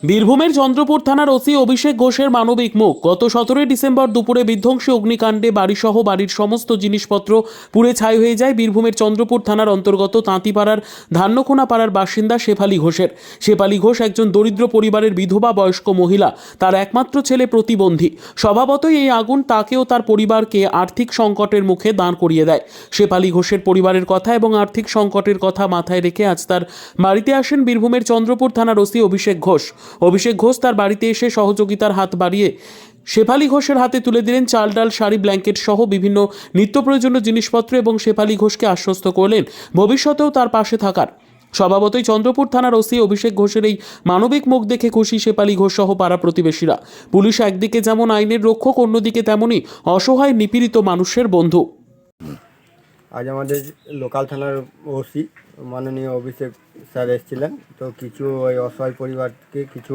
বীরভূমের চন্দ্রপুর থানার ওসি অভিষেক ঘোষের মানবিক মুখ। গত 17 ডিসেম্বর দুপুরে বিধ্বংসী অগ্নিকাণ্ডে বাড়িসহ বাড়ির সমস্ত জিনিসপত্র পুড়ে ছাই হয়ে যায় বীরভূমের চন্দ্রপুর থানার অন্তর্গত তাঁতিপাড়ার ধান্যখোনা পাড়ার বাসিন্দা শেফালী ঘোষের। শেফালী ঘোষ একজন দরিদ্র পরিবারের বিধবা বয়স্ক মহিলা। তার একমাত্র ছেলে প্রতিবন্ধী। স্বভাবতই এই আগুন তাকেও তার পরিবারকে আর্থিক সংকটের মুখে দাঁড় করিয়ে দেয়। শেফালী ঘোষের পরিবারের কথা এবং আর্থিক সংকটের কথা মাথায় রেখে আজ তার বাড়িতে আসেন বীরভূমের চন্দ্রপুর থানার ওসি অভিষেক ঘোষ। অভিষেক ঘোষ তার বাড়িতে এসে সহযোগিতার হাত বাড়িয়ে শেফালী ঘোষের হাতে তুলে দিলেন চাল, ডাল, শাড়ি, ব্ল্যাঙ্কেট সহ বিভিন্ন নিত্য প্রয়োজনীয় জিনিসপত্র এবং শেফালী ঘোষকে আশ্বস্ত করলেন ভবিষ্যতেও তার পাশে থাকার। স্বভাবতই চন্দ্রপুর থানার ওসি অভিষেক ঘোষের এই মানবিক মুখ দেখে খুশি শেফালী ঘোষ সহ পাড়া প্রতিবেশীরা। পুলিশ একদিকে যেমন আইনের রক্ষক, অন্যদিকে তেমনই অসহায় নিপীড়িত মানুষের বন্ধু। আজ আমাদের লোকাল থানার ওসি মাননীয় অভিষেক স্যার এসেছিলেন। তো কিছু ওই অসহায় পরিবারকে কিছু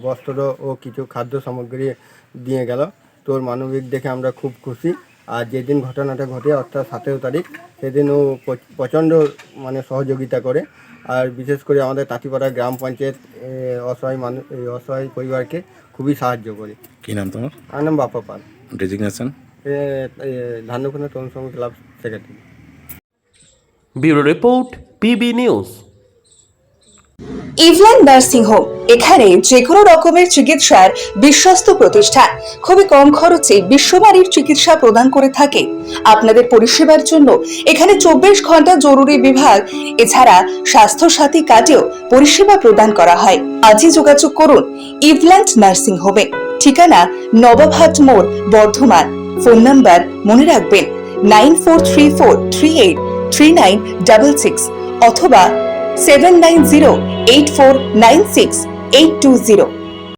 বস্ত্র ও কিছু খাদ্য সামগ্রী দিয়ে গেল। তোর মানবিক দেখে আমরা খুব খুশি। আর যেদিন ঘটনাটা ঘটে অর্থাৎ 17 তারিখ, সেদিন ও প্রচণ্ড সহযোগিতা করে। আর বিশেষ করে আমাদের তাঁতিপাড়া গ্রাম পঞ্চায়েত অসহায় পরিবারকে খুবই সাহায্য করে। কী নাম তোমার? আমার নাম Bappa Pal, designation? Dhanyakhona Tarun Sangha club secretary. Bureau report, PB news. Eveland nursing home, এখানে যে কোনো রকমের চিকিৎসার বিশ্বস্ত প্রতিষ্ঠান। খুবই কম খরচে বিশ্বমানের চিকিৎসা প্রদান করে থাকে। আপনাদের পরিষেবার জন্য এখানে 24 ঘন্টা জরুরি বিভাগ, এছাড়া স্বাস্থ্য সাথী কার্ডেও পরিষেবা প্রদান করা হয়। আজই যোগাযোগ করুন ইভল্যান্ড নার্সিং হোমে। ঠিকানা নবাবহাট মোড়, বর্ধমান। ফোন নাম্বার মনে রাখবেন 9434383966 অথবা 7908496820।